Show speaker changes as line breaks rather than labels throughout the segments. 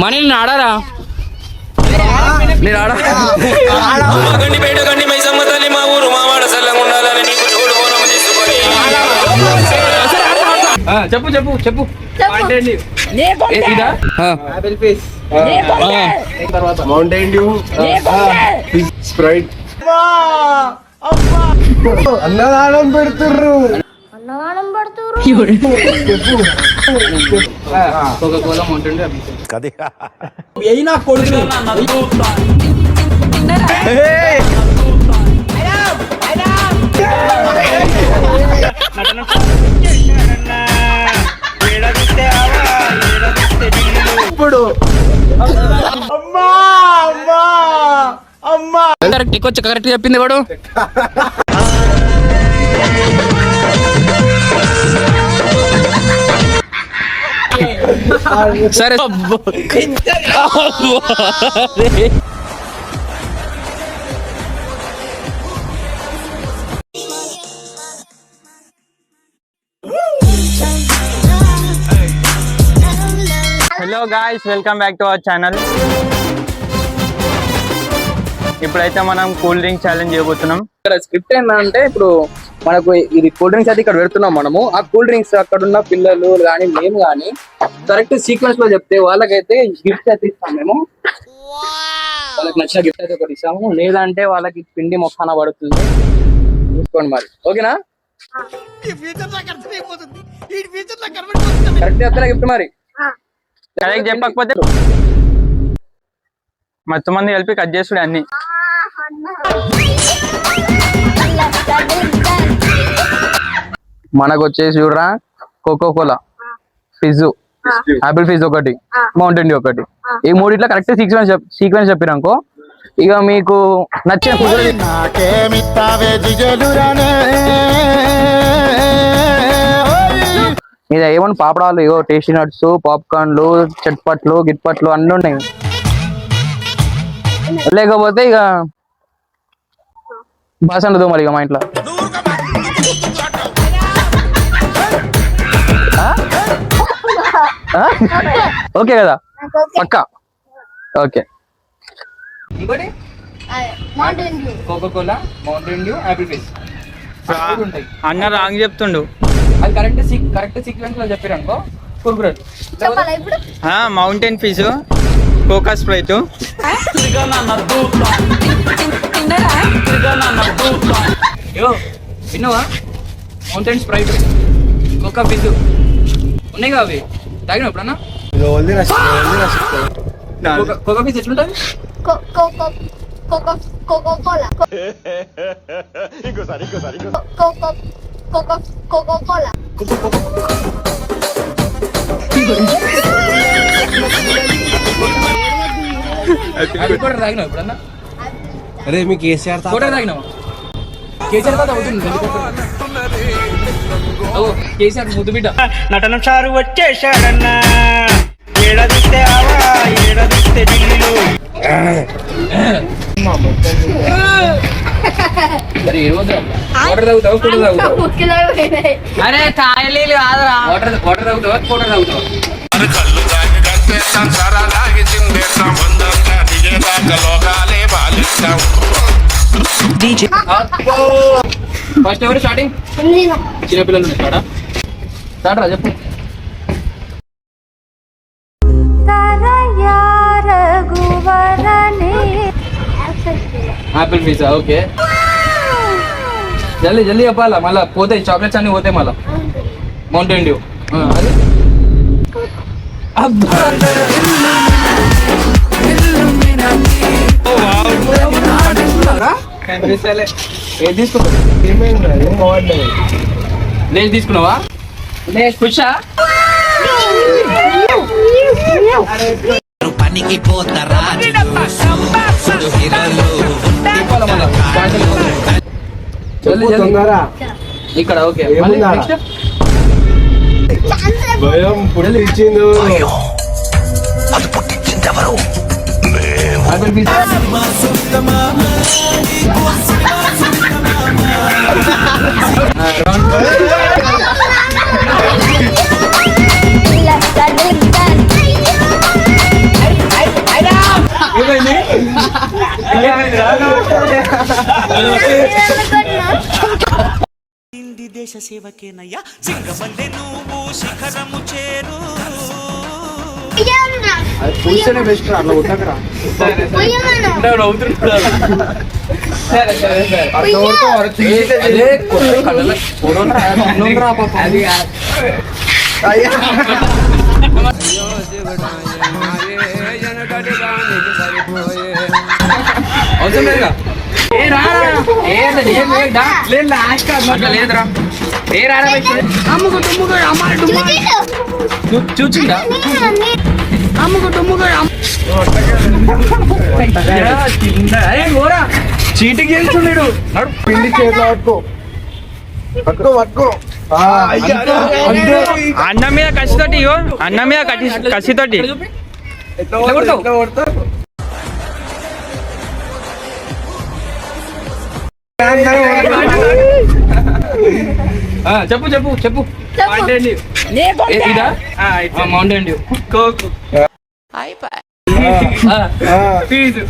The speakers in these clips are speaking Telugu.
మనీ నేను ఆడారా నేను ఆడా చెప్పు చెప్పు చెప్పు
మౌంటైన్ డ్యూ స్ప్రైట్ అన్నదానం పెడుతుర్రు
కోకా-కోలా మౌంటైన్ డ్యూ
ఇప్పుడు
కరెక్ట్ చెప్పింది వాడు. సరే
hello guys, welcome back to our channel. ఇప్పుడైతే మనం కూల్ డ్రింక్ ఛాలెంజ్ చేయబోతున్నాం.
ఇక్కడ స్క్రిప్ట్ ఏంటంటే ఇప్పుడు మనకు ఇది కూల్ డ్రింక్స్ అయితే ఇక్కడ పెడుతున్నాం మనము. ఆ కూల్ డ్రింక్స్ అక్కడ ఉన్న పిల్లలు కానీ మేము కానీ కరెక్ట్ సీక్వెన్స్ లో చెప్తే వాళ్ళకైతే గిఫ్ట్ అయితే ఇస్తాం మేము. వాళ్ళకి నచ్చిన గిఫ్ట్ అయితే ఒకటి ఇస్తాము, లేదంటే వాళ్ళకి పిండి మొక్కన పడుతుంది. చూసుకోండి మరి, ఓకేనా? కరెక్ట్ చెప్తారా గిఫ్ట్ మరి?
కరెక్ట్ చెప్పకపోతే మొత్తం మంది కలిపి కట్ చేసుడు అన్ని.
మనకు వచ్చేసి చూడరా, కోకోకోలా, ఫిజ్, ఆపిల్ ఫిజ్ ఒకటి, మౌంటైన్ డ్యూ ఒకటి. ఈ మూడిట్లో కరెక్ట్ సీక్వెన్స్ చెప్పినాకో ఇక మీకు నచ్చిన మీద ఏమన్నా పాపడాలు, ఇగో టేస్టీ నట్స్, పాప్కార్న్లు, చట్పట్లు, గిట్పట్లు అన్నీ ఉన్నాయి. లేకపోతే ఇక బాస ఉండదు మరి ఇక మా ఇంట్లో. ఓకే కదా, పక్కా ఓకే. ఇంకోటి Coca Cola, Mountain Dew, Apple Fizz ఉంటాయి.
అన్న రాంగ్ చెప్తుండు.
అది కరెక్ట్ సీక్వెన్స్ లో చెప్పారనుకో Kurkure,
Mountain Fizz, Coca Sprite,
విన్నావా? మౌంటైన్ స్ప్రైట్, కోకా ఫిజ్ ఉన్నాయి కదా, అవి తాగినా ఎప్పుడన్నా? కోకా ఫిజ్ ఎట్లుంటుంది?
Coca-Cola. Coca-Cola.
తాగినావు ఎప్పుడన్నా?
అరే మీ కేసీఆర్
తాగినావా? కేసీఆర్ తాత అవుతుంది. కేసీఆర్ ముద్దు బిడ్డ
నటన సారు వచ్చేసాడన్నా, ఏడాదిస్తే ఆవా ఏడాదిస్తే ఢిల్లీలో.
అరే తాగలేదు కాదురా, వాటర్ తాగుతావా, కోటర్ తాగుతావా? ఫస్ట్ ఎవరు స్టార్టింగ్? చిన్నపిల్లలు స్టార్టా? స్టార్ట్ రా, చెప్పు. Apple pizza, okay. జల్దీ జల్దీ చెప్పాలా, మళ్ళీ పోతాయి చాక్లెట్స్ అన్ని పోతాయి మళ్ళా. మౌంటైన్ డ్యూ అది ఏది తీసుకున్నావు? లేచి తీసుకున్నావా? ఖుషా
పనికి పోతారా
ఇక్కడ ఓకే.
భయం పుట్టి ఇచ్చింది.
అది పుట్టించింది ఎవరు?
దేశ సేవకేనయ్యా సింగమల్లె నువ్వు శిఖరము చేరు
అది పూస్తేనే బెస్ట్ అట్లా కొట్టకరా. అవసరం లేదుగా. లేదురా ఏ రారా చూచిందా చీటికి గెలుచుండు
పిండి చేతిలో పట్టుకో పట్టుకో పట్టుకో.
అన్న మీద కసితోటి ఇగో అన్న మీద కసితోటి
ఎట్లా కొడతావు?
చెప్పు చెప్పు చెప్పు. ఇదా మౌంటైన్ డ్యూ కోక్ ఫీజు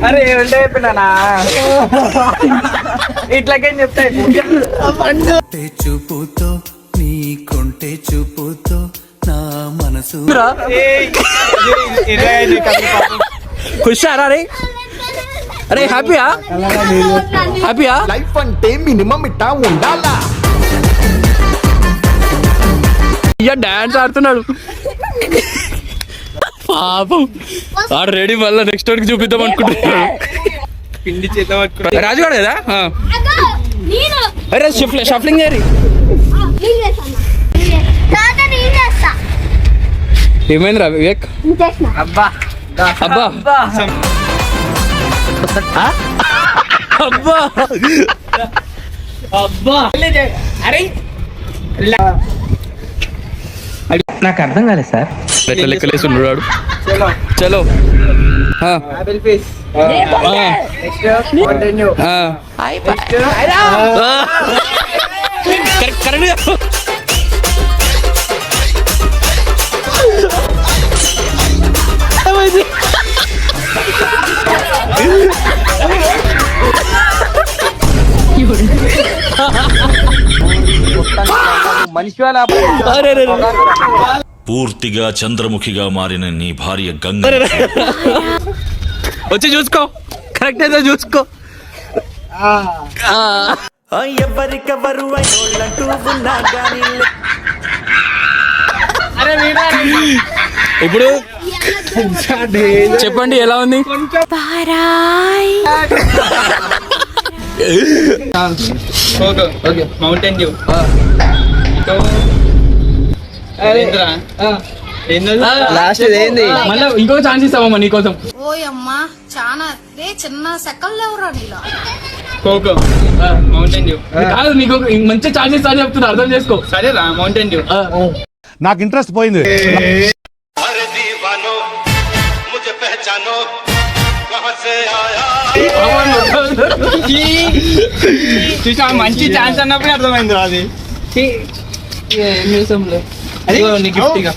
అరే ఉంటే చెప్పినా ఇట్లాకేం చెప్తా
చూపుతో నీ కొంటే చూపుతో నా మనసు
ఖుషారా రే అరే హ్యాపీయా హ్యాపీయా
లైఫ్ అంటే మినిమం ఇట్టా ఉండాలా.
ఇక డాన్స్ ఆడుతున్నాడు పాపం ఆడు రెడీ మళ్ళీ నెక్స్ట్ వాడికి చూపిద్దాం అనుకుంటున్నాడు.
పిండి చేతిలో పట్టుకో.
రాజుగాడు కదా అరే షఫ్లింగ్ చేయరి. ఏమైందిరా వివేక్? అబ్బా అబ్బా అబ్బా అబ్బా అరే
నాకు అర్థం కాలేదు సార్.
ఎట్లా లెక్కలేసి ఉన్నాడు. చలో కరెక్ట్. మనిషి వాళ్ళ
పూర్తిగా చంద్రముఖిగా మారిన నీ భార్య గంగ
వచ్చి చూసుకో కరెక్ట్ అయితే చూసుకో.
ఎవరికెవరు అయినోళ్ళంటూ ఉన్నా గానీ
ఇప్పుడు చెప్పండి ఎలా ఉంది?
మౌంటైన్ డ్యూ
లాస్ట్ ఏంది? మళ్ళీ ఇంకో ఛాన్స్ ఇస్తామమ్మా నీకోసం.
ఓయమ్మా చాలా చిన్న సెకండ్లు ఎవరా నీలో
కోకో మౌంటైన్ డ్యూ
కాదు నీకు మంచి ఛాన్స్ ఇస్తా అని చెప్తున్నా అర్థం చేసుకో.
సరేరా మౌంటైన్ డ్యూ.
నాకు ఇంట్రెస్ట్ పోయింది.
చూసా మంచి ఛాన్స్ అన్నప్పుడు అర్థమైంది అది.
నీకు గిఫ్ట్ ఇక.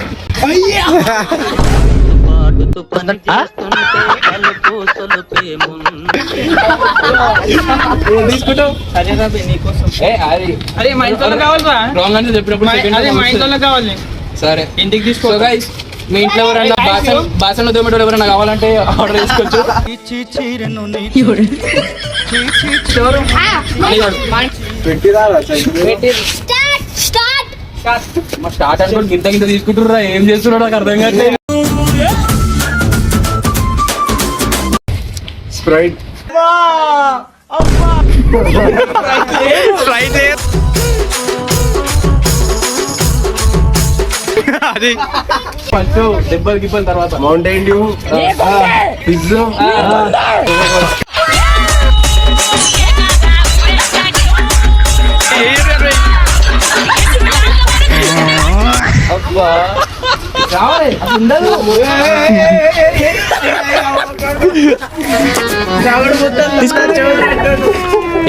తీసుకుంటావు
అరే మా ఇంట్లో కావాలరా
రాంగ్ అని చెప్పినప్పుడు
అదే మా ఇంట్లో కావాలి.
సరే
ఇంటికి తీసుకో.
గైస్ మీ ఇంట్లో ఎవరైనా బాసన్లు తోమేటోడు ఎవరైనా కావాలంటే ఆర్డర్ చేసుకోవచ్చు. స్టార్ట్ అనుకోండి గింత గింత తీసుకుంటుర్రా ఏం చేస్తున్నాడు నాకు అర్థం కావట్లేదు.
స్ప్రైట్
అది
ఫస్ట్ దెబ్బలు గిబ్బల తర్వాత
మౌంటైన్ డ్యూ పిజ్జా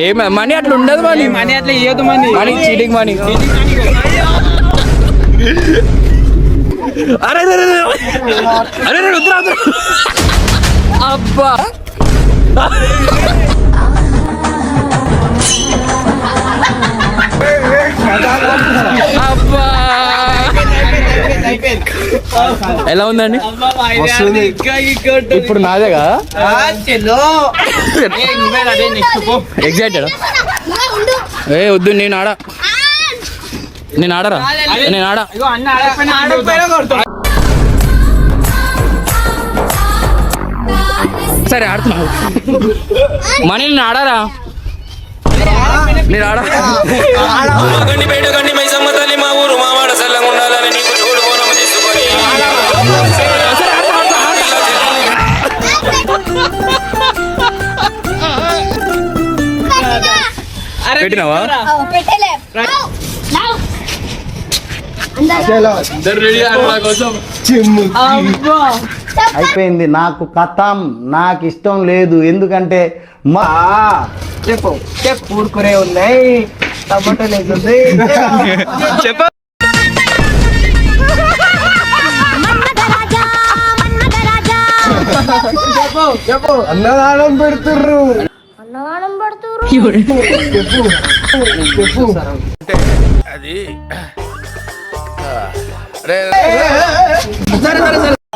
ఏం మనీ అట్లా ఉండదు, మనీ అట్లా ఇవ్వదు, మనీ చీటింగ్ మనీ. అరే అరే వద్దురా అబ్బా అబ్బా ఎలా ఉందండి? ఇప్పుడు నాదేగా ఎగ్జైటెడ్. ఏ వద్దు, నేను ఆడరా. సరే ఆడుతున్నావు మనీ, నేను ఆడారా? నేను ఆడా. పెట్టినావా?
అయిపోయింది, నాకు కథం, నాకు ఇష్టం లేదు. ఎందుకంటే
చెప్పు కూరకూరే ఉన్నాయి, టమాటో లేకుంది. చెప్ప
చెప్పు అన్నదానం పెడుతుర్రు.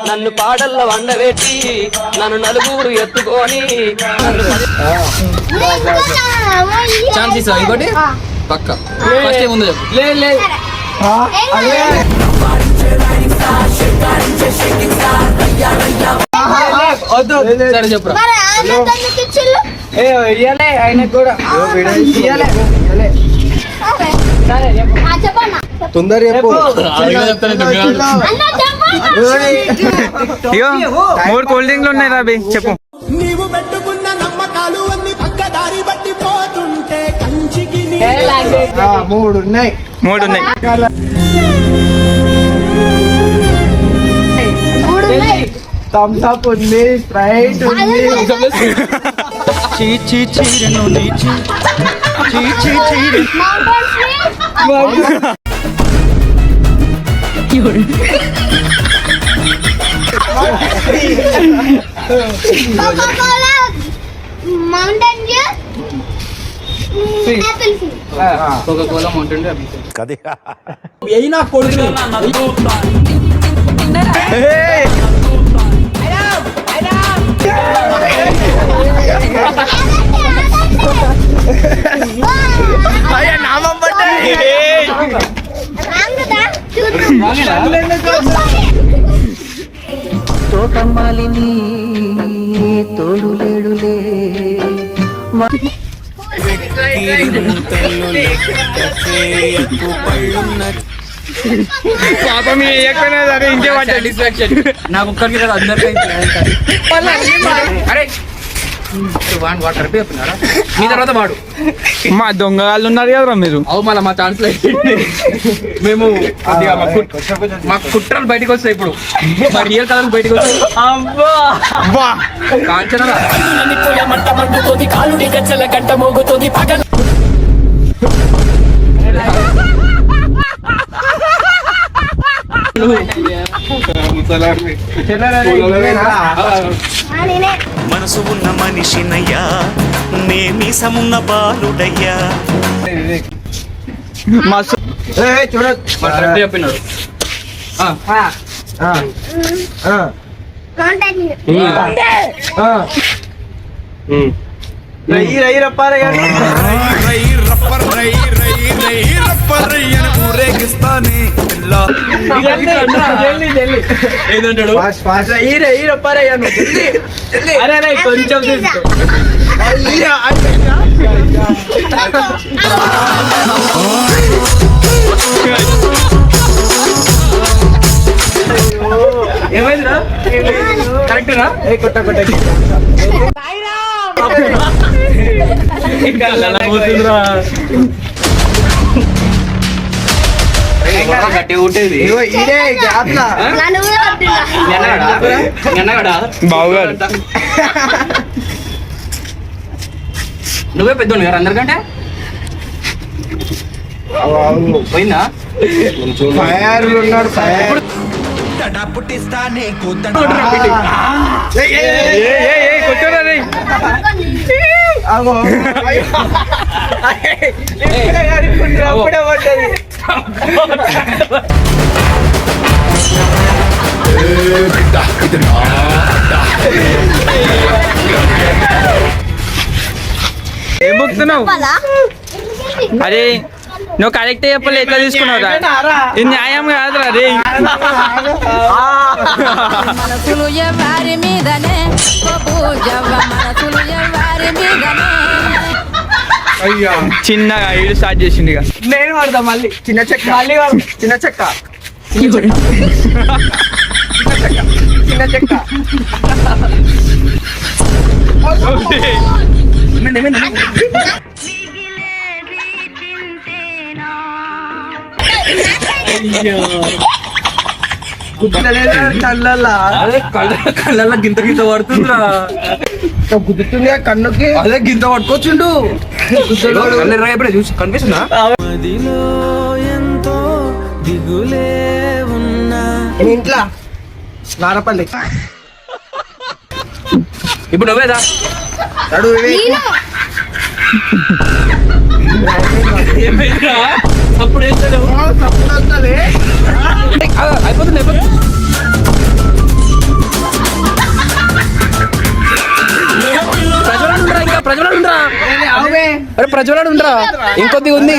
నన్ను పాడల్లో వండబెట్టి నన్ను నలుగురు ఎత్తుకొని ఛాన్స్ ఇస్తా ఇంకోటి పక్క ఫస్ట్ ఏముందో చెప్పు. లేదు సరే చెప్పురా. ఆయన కూడా
తొందర చెప్పు.
3 కూల్ డ్రింక్లు ఉన్నాయి రాబీ, చెప్పు.
నీవు పెట్టుకున్న నమ్మకాలు అన్ని పక్కదారి బట్టి పోతుంటే కంచికి
3 ఉన్నాయి.
3 ఉన్నాయి.
థమ్స్ అప్ ఉంది, స్ప్రైట్ ఉంది.
Mountain Dew, apple feel.
Coca Cola Mountain Dew
తోటమాలిని తోడు లేడులే.
పాపం ఎక్కడైనా సరే ఇంకే
సాటిస్ఫాక్షన్ నాకు ఒక్కరికి కదా, అందరికీ. అరే వాటర్ చెప్పినారా? మీ తర్వాత వాడు
మా దొంగలు ఉన్నారు కదరా మీరు.
అవు మళ్ళీ మా ఛాన్స్ మేము మా కుట్రలు బయటకు వస్తాయి ఇప్పుడు, మా రియల్ కలర్ బయటకు వస్తాయి. కాంచనా
మనసు ఉన్న మనిషినయ్యా, నేమీసమున్న బాలుడయ్యా.
చెప్పినాడు. కొంచెం ఏమైందిరా? కరెక్టేనా? కొట్ట గట్టిగా ఉంటుంది
ఇగో ఇదే గ్యాప్లా.
బావుగారు
నువ్వే పెద్దోడు గారు అందరికంటే పోయిందా
ఫైర్ ఉన్నాడు ఫైర్. అగో అప్పుడే పడ్డది.
ఏం బుక్తున్నావు? అరే నువ్వు కరెక్ట్ చెప్పలే ఎట్లా తీసుకున్నావు ఇది న్యాయం కాదురా రే.
మనసులు ఎవరి మీదనే మనసులు ఎవరి మీదనే.
అయ్యా
చిన్నగా ఈడు స్టార్ట్ చేసింది ఇక.
నేను పడతా మళ్ళీ. చిన్న చెక్క మళ్ళీ చిన్న చెక్క చిన్న చెక్క. కళ్ళల్లా
కళ్ళల్లో గింత గింత పడుతుందిరా
గుర్తుందిగా కన్నుకి.
అదే గింత పట్టుకోవచ్చుండు ఎప్పుడే చూసి కనిపిస్తుందా
ఇంట్లో నారపల్లి.
ఇప్పుడు నువ్వేదా
నడు
అప్పుడు అయిపోతుంది ప్రజలాడు ఉండరా అరే ప్రజలాడు ఉండరా ఇంకొద్ది ఉంది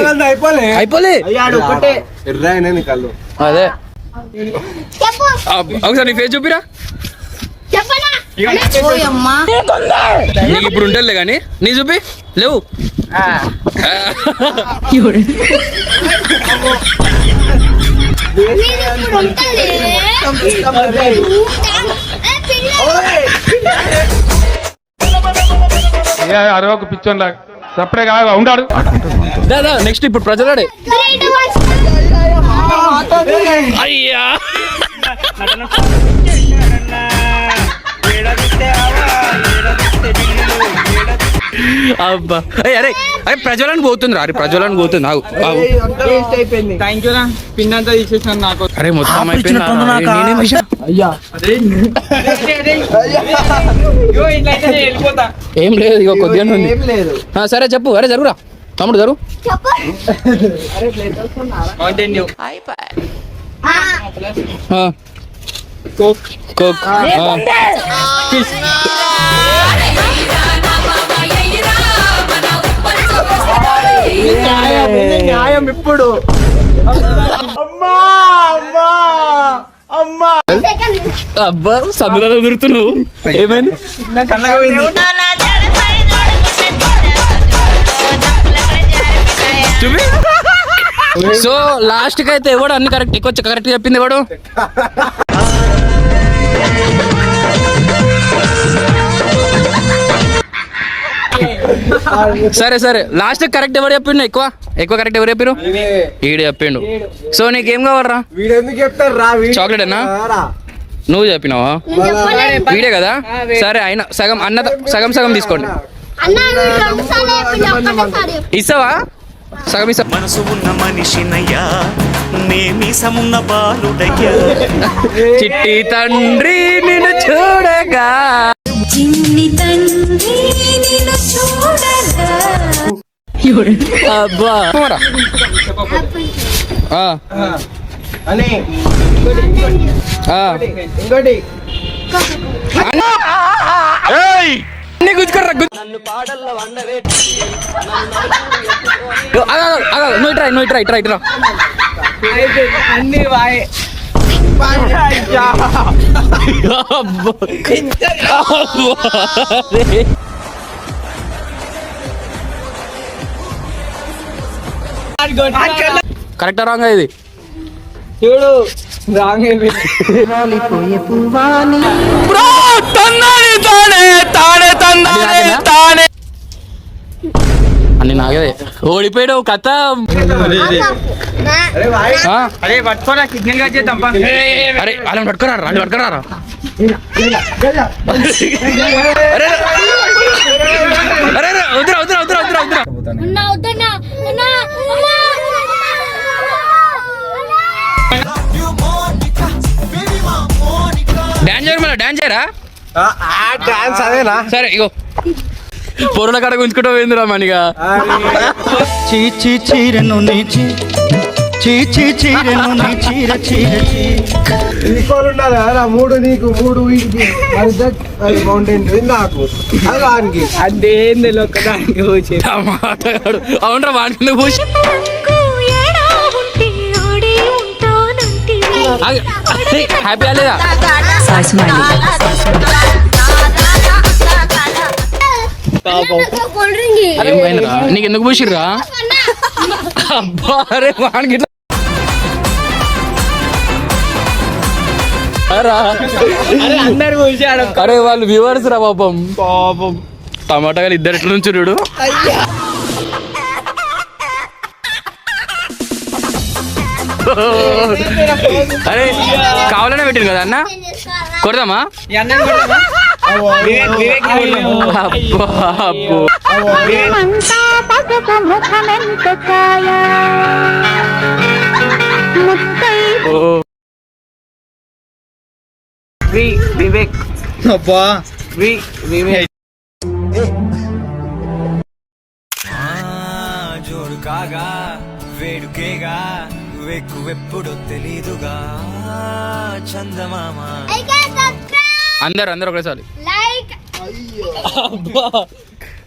అయిపోలే
ఒకటే ఎర్ర కళ్ళు.
అదే ఒకసారి నీ ఫేస్ చూపిరా
ఓయమ్మా
నీకు ఇప్పుడు ఉంటలే కానీ నీ చూపి లేవు
అరవకు పిచ్చోన్ లాగా సపరే కాగా ఉండాడు.
దాదా నెక్స్ట్ ఇప్పుడు ప్రజలాడే అయ్యా అబ్బా అరే అరే అరే ప్రజలను పోతుందిరా అరే ప్రజలను పోతుంది ఆగు ఆగు
అయిపోయింది.
థ్యాంక్ యూ రా పిన్ అంతా తీసేసాను నాకు.
అరే మొత్తం అయిపోయింది
అయ్యా
వెళ్ళిపోతా.
ఏం లేదు ఇక కొద్దిగా ఉంది
ఏం లేదు.
సరే చెప్పు అరే జరుగురా తమ్ముడు జరుగు
కంటిన్యూ.
కోక్ కోక్
న్యాయం ఇప్పుడు.
అబ్బా సందులో దొరుకుతున్నావు ఏమైంది చూపి సో లాస్ట్ కి అయితే ఎవడు అన్ని కరెక్ట్ ఎక్కువ కరెక్ట్ చెప్పింది ఎవడు సరే సరే లాస్ట్ కరెక్ట్ ఎవరు చెప్పిండు ఎక్కువ ఎక్కువ కరెక్ట్ ఎవరు చెప్పారు ఈడు చెప్పిండు సో నీకేం కావాలరా
వీడు ఎందుకు చెప్తారు రా.
చాక్లెట్ అన్నా నువ్వు చెప్పినావా వీడే కదా సరే అయినా సగం అన్న సగం సగం తీసుకోండి ఇస్తావా సగం ఇస్తా
మనసు ఉన్న మనిషినయ్యా మేమీసమున్న బాలుడయ్యా
చిట్టి తండ్రి నిన్ను చూడగా
చిన్ని తండ్రి నిన్ను చూడగా.
అబ్బా పోరా.
అని ఇంకోటి
అన్ని గుచ్చుకోర్రా నువ్వు ట్రై నువ్వు ట్రై ట్రై ట్రా
అన్ని వాయే.
కరెక్టా రాంగ్ ఇది
చూడు రాంగ్
రాలిపోయే పువ్వాని
అన్ని నాగదే ఓడిపోయాడు కథ
అరే వాయి
ఆ?
అరే పట్టుకోరా కిడ్నీ కట్ చేద్దాం పా.
అరే అలా పట్టుకురారా వాళ్ళు పట్టుకురారా అరే అరే వద్దురా వద్దురా వద్దురా వద్దురా వద్దురా డాన్స్ చేయరు మళ్ళీ డాన్స్ చేయరా
డాన్స్ అదేనా
సరే ఇగో పొరుల కాడ గుంజుకుంటూ పోయిందిరా మనీగా
చీచి చీరను నీచి చీచి చీరను నీ చీర చీర
ఈక్వల్ ఉండాలి అలా మూడు నీకు మూడు వీటికి అది మౌంటైన్ నాకు అది వానికి
అదేంది ఒక్కదానికి వచ్చి
టమాటాడు అవునరా వాడుకుంటూ పూసి హ్యాపీ అలేదా ఏమైందిరా నీకు ఎందుకు పూసిర్రా అబ్బా అరే వాడికి ఇట్లా
అందరు కూర్చాడు
అరే వాళ్ళు వ్యూవర్స్ రా పాపం పాపం టమాటా గారు ఇద్దరు ఎట్లా నుంచి చూడు అరే కావాలనే పెట్టింది కదా అన్న కొడదామా అబ్బా అబ్బో ఓ
వివేక్
అబ్బా
వివేక్
జోడు కాగా వేడుకేగా వెక్కువెప్పుడు తెలీదుగా చందమామ
అందరు అందరు ఒకటేసారి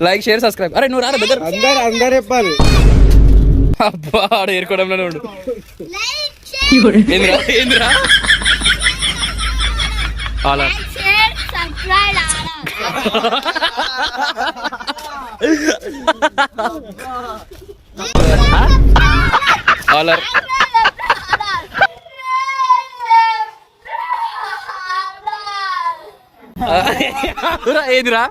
లైక్ షేర్ సబ్స్క్రైబ్ అరే నువ్వు రారా దగ్గర
అందరు చెప్పాలి
అబ్బా ఆడ ఏరుకోవడంలోనే ఉండు ఏందిరా ఏందిరా అలా అలా ఏదిరా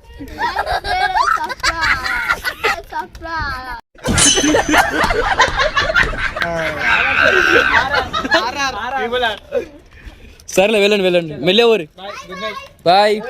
సరేలే వెళ్ళండి వెళ్ళండి మెల్లే ఊరి బాయ్